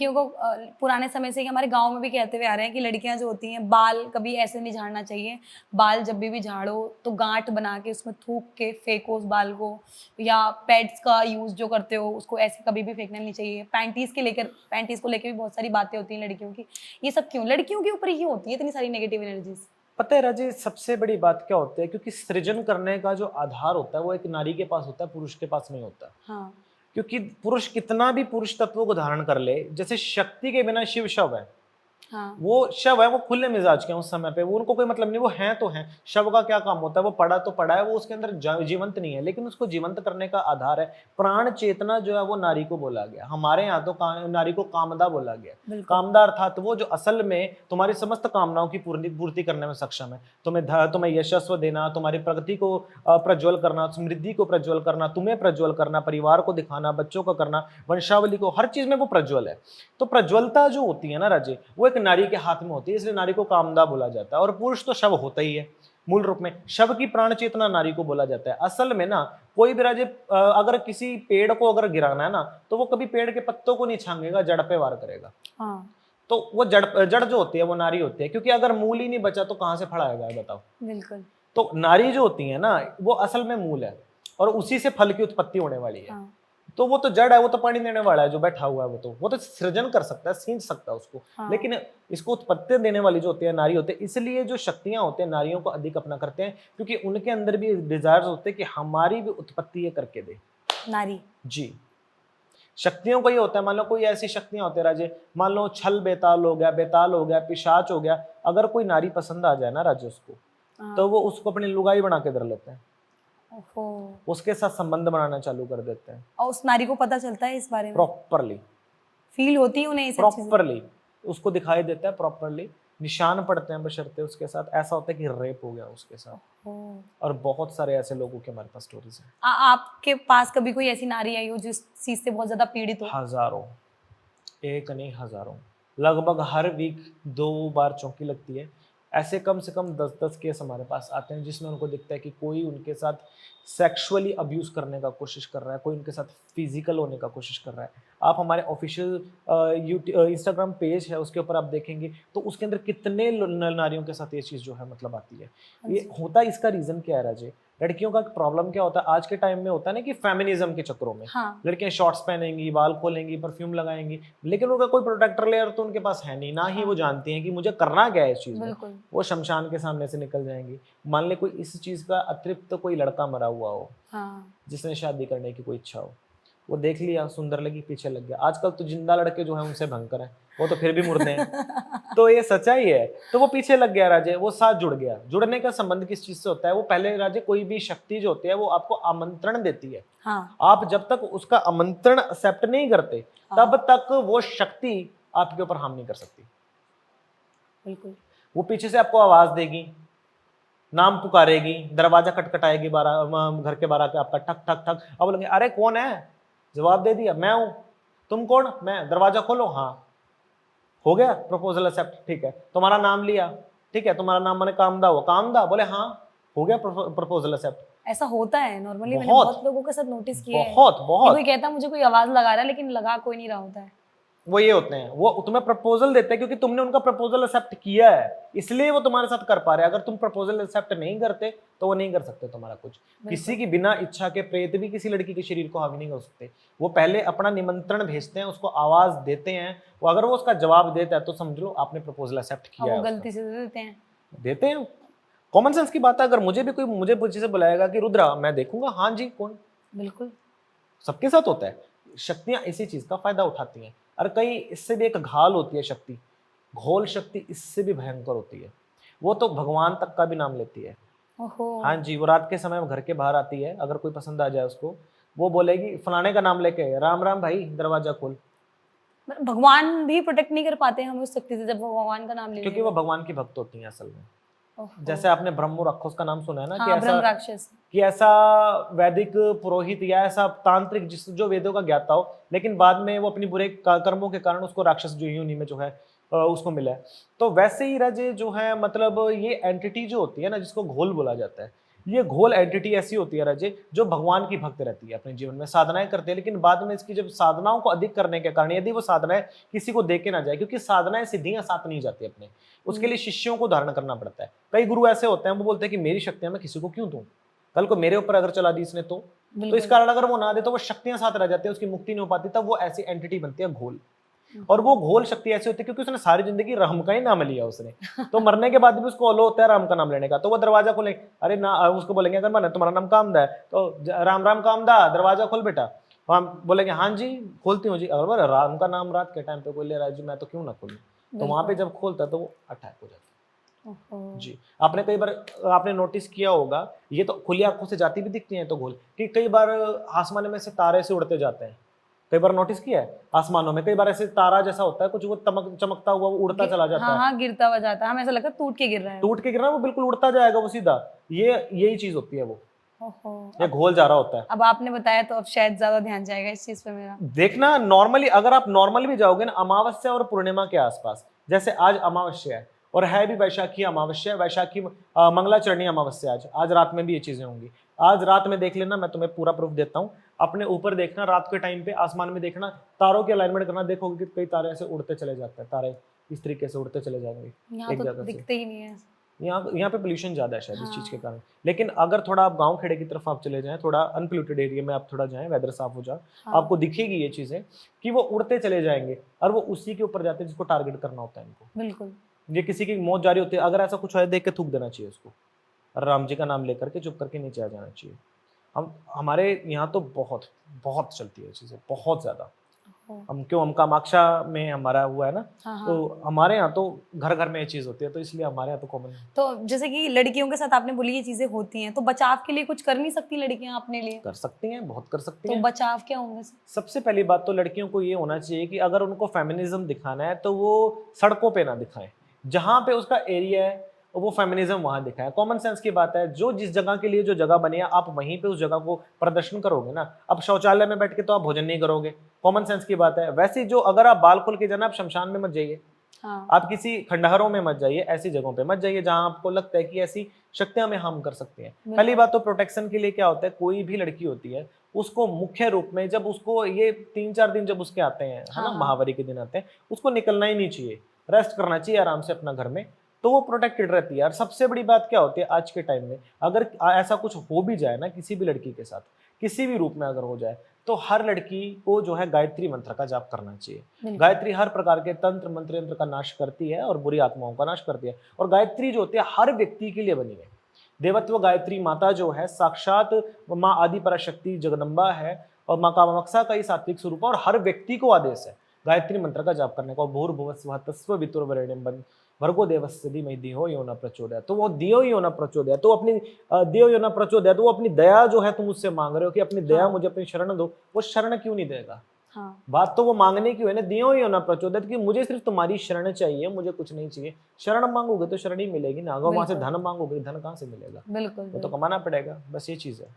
लड़कियों को पुराने समय से ही हमारे गाँव में भी कहते हुए आ रहे हैं कि लड़कियाँ जो होती हैं बाल कभी ऐसे नहीं झाड़ना चाहिए। बाल जब भी झाड़ो तो गाँठ बना के उसमें थूक के फेंको उस बाल को, या पैड्स का यूज़ जो करते हो उसको ऐसे कभी भी फेंकना नहीं चाहिए। पैंटीज़ को लेके भी बहुत सारी बातें होती हैं लड़कियों की। ये सब क्यों? लड़कियों के ऊपर ही होती है इतनी सारी नेगेटिव एनर्जीज़? पता है राजे, सबसे बड़ी बात क्या होती है, क्योंकि सृजन करने का जो आधार होता है वो एक नारी के पास होता है, पुरुष के पास नहीं होता। हाँ, क्योंकि पुरुष कितना भी पुरुष तत्वों को धारण कर ले, जैसे शक्ति के बिना शिव शव है। हाँ, वो शव है, वो खुले मिजाज के हैं उस समय पे, वो उनको कोई मतलब नहीं, वो हैं तो हैं। शव का क्या काम होता है, वो पड़ा तो पड़ा है, वो उसके अंदर जीवंत नहीं है, लेकिन उसको जीवंत करने का आधार है प्राण चेतना जो है, वो नारी को बोला गया। हमारे यहाँ तो नारी को कामदा बोला गया। बिल्कुल। कामदा अर्थात वो जो असल में तुम्हारी समस्त कामनाओं की पूर्ति करने में सक्षम है। तुम्हें यशस्व देना, तुम्हारी प्रगति को प्रज्वल करना, समृद्धि को प्रज्वल करना, तुम्हें प्रज्वल करना, परिवार को दिखाना, बच्चों को करना, वंशावली को, हर चीज में वो प्रज्वल है। तो प्रज्वलता जो होती है ना राजे, वो एक नारी के हाथ में होती है, इसलिए नारी को कामदा बोला जाता है। और पुरुष तो शव होता ही है, मूल रूप में शव की प्राण चेतना नारी को बोला जाता है। असल में ना कोई भी राजे अगर किसी पेड़ को अगर गिराना है ना, तो वो कभी पेड़ के पत्तों को नहीं छांगेगा, जड़ पे वार करेगा। हाँ, तो वो जड़ जो होती है वो नारी होती है, क्योंकि अगर मूल ही नहीं बचा तो कहां से फल आएगा, बताओ। बिल्कुल। तो नारी जो होती है ना, वो असल में मूल है, और उसी से फल की उत्पत्ति होने वाली है। हाँ, तो वो तो जड़ है, वो तो पानी देने वाला है जो बैठा हुआ है, वो तो सृजन कर सकता है, सींच सकता है उसको। हाँ, लेकिन इसको उत्पत्ति देने वाली जो होती है नारी होते हैं, इसलिए जो शक्तियां होते हैं नारियों को अधिक अपना करते हैं, क्योंकि उनके अंदर भी डिजायर्स होते हैं कि हमारी भी उत्पत्ति ये करके दे। नारी। जी, शक्तियों को ये होता है, मान लो कोई ऐसी शक्तियां होती है राजे, मान लो छल बेताल हो गया, पिशाच हो गया, अगर कोई नारी पसंद आ जाए ना राजे उसको, हाँ, तो वो उसको अपनी लुगाई बना के धर लेते हैं, ओहो! उसके साथ संबंध बनाना चालू कर देते हैं। और उस नारी को पता चलता है इस बारे में? प्रॉपरली फ़ील होती है उन्हें ये सब चीज़ें? प्रॉपरली उसको दिखाई देता है, प्रॉपरली निशान पड़ते हैं, बशर्ते उसके साथ ऐसा होता है कि रेप हो गया उसके साथ। ओह! और बहुत सारे ऐसे लोगों के हमारे पास स्टोरीज हैं। आपके पास कभी कोई ऐसी नारी आई हो जिस चीज़ से बहुत ज़्यादा पीड़ित हो? हजारों, एक नहीं हजारों, लगभग हर वीक 2 बार चौकी लगती है। ऐसे कम से कम 10-10 केस हमारे पास आते हैं, जिसमें उनको दिखता है कि कोई उनके साथ सेक्सुअली अब्यूज करने का कोशिश कर रहा है, कोई उनके साथ फिजिकल होने का कोशिश कर रहा है। आप हमारे ऑफिशियल इंस्टाग्राम पेज है, उसके ऊपर आप देखेंगे तो उसके अंदर कितने नारियों के साथ ये चीज़ जो है मतलब आती है। हाँ ये जी। होता है, इसका रीज़न क्या है राजे? लड़कियों का प्रॉब्लम क्या होता है आज के टाइम में, होता है ना कि फेमिनिज्म के चक्करों में हाँ, लड़कियां शॉर्ट्स पहनेंगी, बाल खोलेंगी, परफ्यूम लगाएंगी, लेकिन उनका कोई प्रोटेक्टर लेयर तो उनके पास है नहीं, ना ही वो हाँ, जानती हैं कि मुझे करना क्या है इस चीज़ में। बिल्कुल। वो शमशान के सामने से निकल जाएंगी। मान ले कोई इस चीज़ का अतिरिक्त कोई लड़का मरा हुआ हो, हाँ, जिसने शादी करने की कोई इच्छा हो, वो देख लिया, सुंदर लगी, पीछे लग गया। आजकल तो जिंदा लड़के जो हैं उनसे भयंकर हैं, वो तो फिर भी मुर्दे हैं। तो ये सच्चाई है। तो वो पीछे लग गया राजे, वो साथ जुड़ गया। जुड़ने का संबंध किस चीज से होता है? वो पहले राजे, कोई भी शक्ति जो होती है वो आपको आमंत्रण देती है। हाँ, आप जब तक उसका आमंत्रण एक्सेप्ट नहीं करते, तब तक वो शक्ति आपके ऊपर हम नहीं कर सकती। बिल्कुल। वो पीछे से आपको आवाज देगी, नाम पुकारेगी, दरवाजा खटखटाएगी, घर के बाहर आके आपका ठक ठक ठक। अब बोलेंगे अरे कौन है? जवाब दे दिया, मैं हूं। तुम कौन? मैं। दरवाजा खोलो। हाँ, हो गया प्रपोजल एक्सेप्ट, ठीक है। तुम्हारा नाम लिया, ठीक है, तुम्हारा नाम मैंने कामदा हुआ, कामदा बोले हाँ, हो गया प्रपोजल एक्सेप्ट। ऐसा होता है नॉर्मली, मैंने बहुत बहुत लोगों के साथ नोटिस किया है बहुत कि कोई बहुत कहता है मुझे कोई आवाज़ लगा रहा है लेकिन लगा कोई नहीं रहा होता है। वो ये होते हैं, वो तुम्हें प्रपोजल देते हैं क्योंकि तुमने उनका प्रपोजल एक्सेप्ट किया है, इसलिए वो तुम्हारे साथ कर पा रहे हैं। अगर तुम प्रपोजल एक्सेप्ट नहीं करते तो वो नहीं कर सकते तुम्हारा कुछ। किसी की बिना इच्छा के प्रेत भी किसी लड़की के शरीर को हावी नहीं कर सकते। वो पहले अपना निमंत्रण भेजते हैं, उसको आवाज देते हैं, वो अगर वो उसका जवाब देता है तो समझ लो आपने प्रपोजल एक्सेप्ट और किया वो है। गलती से दे देते हैं। देते हैं, कॉमन सेंस की बात है। अगर मुझे भी कोई मुझे पीछे से बुलाएगा कि रुद्रा, मैं देखूंगा हाँ जी कौन। बिल्कुल। सबके साथ होता है। शक्तियां इसी चीज का फायदा उठाती हैं। और कई इससे भी एक घाल होती है शक्ति, घोल शक्ति इससे भी भयंकर होती है। वो तो भगवान तक का भी नाम लेती है। ओहो! हाँ जी, वो रात के समय घर के बाहर आती है, अगर कोई पसंद आ जाए उसको, वो बोलेगी फलाने का नाम लेके, राम राम भाई दरवाजा खोल। मतलब भगवान भी प्रोटेक्ट नहीं कर पाते हमें उस शक्ति से जब वो भगवान का नाम ले क्योंकि वो लेंगे। भगवान की भक्त होती हैं असल में। ओहो! जैसे आपने ब्रह्म राक्षस का नाम सुना है ना, हाँ, ब्रह्म राक्षस। कि ऐसा वैदिक पुरोहित या ऐसा तांत्रिक जो वेदों का ज्ञाता हो, लेकिन बाद में वो अपनी बुरे कर्मों के कारण उसको राक्षस जो योनि में जो है उसको मिला है। तो वैसे ही राजे जो है, मतलब ये एंटिटी जो होती है ना, जिसको घोल बोला जाता है, ये घोल एंटिटी ऐसी होती है राजे जो भगवान की भक्त रहती है, अपने जीवन में साधनाएं करते हैं, लेकिन बाद में इसकी जब साधनाओं को अधिक करने के कारण यदि वो साधनाएं किसी को दे के ना जाए, क्योंकि साधनाएं सिद्धियां साथ नहीं जाती अपने, उसके लिए शिष्यों को धारण करना पड़ता है। कई गुरु ऐसे होते हैं वो बोलते हैं कि मेरी शक्तियां मैं किसी को क्यों दूं, कल को मेरे ऊपर अगर चला दी इसने तो इस बिल्कुल। कारण अगर वो ना दे तो वो शक्तियां साथ रह जाती है, उसकी मुक्ति नहीं हो पाती, तब वो ऐसी एंटिटी बनती है घोल। और वो घोल शक्ति ऐसी होती है क्योंकि उसने सारी जिंदगी राम का ही नाम लिया उसने, तो मरने के बाद भी उसको अलो होता है राम का नाम लेने का, तो वो दरवाजा खोले, अरे ना उसको बोलेंगे अगर मैंने तुम्हारा नाम कामदा है तो राम राम कामदा दरवाजा खोल बेटा, हम बोलेंगे हाँ जी खोलती हूँ जी, अगर राम का नाम रात के टाइम पे कोई ले रहा है जी मैं तो क्यों ना खोलूं, तो वहां पे जब खोलता है तो वो अटैक हो जाता है। ओहो। जी, आपने कई बार आपने नोटिस किया होगा, ये तो खुली आंखों से जाती भी दिखती हैं तो घोल, कि कई बार आसमान में से तारे से उड़ते जाते हैं, कई बार नोटिस किया है आसमानों में कई बार ऐसे तारा जैसा होता है कुछ, वो चमकता हुआ वो उड़ता चला जाता हाँ है, हाँ, गिरता हुआ जाता है, हमें ऐसा लगता है टूट के गिर रहा है। टूट के गिरना वो बिल्कुल उड़ता जाएगा वो सीधा, ये यही चीज होती है, वो ओहो। ये घोल जा रहा होता है। अब आपने बताया तो अब शायद ज्यादा ध्यान जाएगा इस चीज पे मेरा। देखना नॉर्मली, अगर आप नॉर्मली भी जाओगे ना अमावस्या और पूर्णिमा के आसपास, जैसे आज अमावस्या है और है भी वैशाखी अमावस्या, वैशाखी मंगलाचरणी अमावस्या, आज रात में भी ये चीजें होंगी, आज रात में देख लेना, मैं तुम्हें पूरा प्रूफ देता हूँ, अपने ऊपर देखना रात के टाइम पे आसमान में देखना, तारों की अलाइनमेंट करना, देखोगे कि कई तारे ऐसे उड़ते चले जाते हैं, तारे इस तरीके से उड़ते चले जाएंगे यहाँ एक तो जगह से। दिखते ही नहीं है। यहाँ पे पोल्यूशन ज्यादा है शायद इस चीज के हाँ। कारण, लेकिन अगर थोड़ा आप गांव खेड़े की तरफ आप चले जाएं, थोड़ा अनपोल्यूटेड एरिया में आप थोड़ा जाएं, वेदर साफ हो जाए, हाँ। आपको दिखेगी ये चीजें कि वो उड़ते चले जाएंगे और वो उसी के ऊपर जाते हैं जिसको टारगेट करना होता है इनको। बिल्कुल। ये किसी की मौत जारी होती है, अगर ऐसा कुछ है देख के थूक देना चाहिए उसको, और राम जी का नाम लेकर के चुप करके नीचे आ जाना चाहिए। हम हमारे यहाँ तो बहुत बहुत चलती है चीजें, बहुत ज्यादा। हम कामाक्षा में हमारा हुआ है ना, हाँ तो हाँ। हमारे यहाँ तो घर घर में ये चीज होती है, तो इसलिए हमारे यहाँ तो कॉमन है। तो जैसे कि लड़कियों के साथ आपने बोली ये चीजें होती हैं, तो बचाव के लिए कुछ कर नहीं सकती लड़कियां अपने लिए? कर सकती हैं, बहुत कर सकती तो हैं। बचाव क्या होंगे? सबसे पहली बात तो लड़कियों को ये होना चाहिए कि अगर उनको फेमिनिज्म दिखाना है तो वो सड़कों पे ना दिखाएं, जहां पे उसका एरिया है वो फेमिनिज्म वहां दिखाएं। कॉमन सेंस की बात है, जो जिस जगह के लिए जो जगह बनी है आप वहीं पे उस जगह को प्रदर्शन करोगे ना। अब शौचालय में बैठ के तो आप भोजन नहीं करोगे, कॉमन सेंस की बात है। वैसे जो अगर आप बाल खोल के जाना, आप शमशान में मत जाइए, हाँ। आप किसी खंडहरों में मत जाइए, ऐसी जगहों पे मत जाइए जहां आपको लगता है कि ऐसी शक्तियां हमें हार्म कर सकती हैं। पहली बात तो प्रोटेक्शन के लिए क्या होता है, कोई भी लड़की होती है उसको मुख्य रूप में जब उसको ये 3-4 दिन जब उसके आते हैं, है ना, हाँ। महावारी के दिन आते हैं, उसको निकलना ही नहीं चाहिए, रेस्ट करना चाहिए आराम से अपना घर में, तो वो प्रोटेक्टेड रहती है। और सबसे बड़ी बात क्या होती है आज के टाइम में, अगर ऐसा कुछ हो भी जाए ना किसी भी लड़की के साथ, किसी भी रूप में अगर हो जाए, तो हर लड़की को जो है गायत्री मंत्र का जाप करना चाहिए। गायत्री हर प्रकार के तंत्र मंत्र यंत्र का नाश करती है और बुरी आत्माओं का नाश करती है। और गायत्री जो होती है हर व्यक्ति के लिए बनी है। देवत्व गायत्री माता जो है साक्षात माँ आदि पराशक्ति जगदम्बा है, और माँ कामाक्षा का ही सात्विक स्वरूप है, और हर व्यक्ति को आदेश है गायत्री मंत्र का जाप करने का। भूर्भुवस्सुवः तत्सवितुर्वरेण्यं भर्गो देवस्य धीमहि धियो यो न प्रचोदयात्। तो वो धियो यो न प्रचोदयात्, तो अपनी धियो यो न प्रचोदयात्, तो वो अपनी दया जो है तुम मुझसे मांग रहे हो कि अपनी दया मुझे अपनी शरण दो, वो शरण क्यों नहीं देगा? हाँ। बात तो वो मांगने की है ना, दियो यो न प्रचोदयात्, कि मुझे सिर्फ तुम्हारी शरण चाहिए, मुझे कुछ नहीं चाहिए। शरण मांगोगे तो शरण ही मिलेगी ना, अगर वहां से धन मांगोगे धन कहाँ से मिलेगा? बिल्कुल, वो तो कमाना पड़ेगा, बस ये चीज है।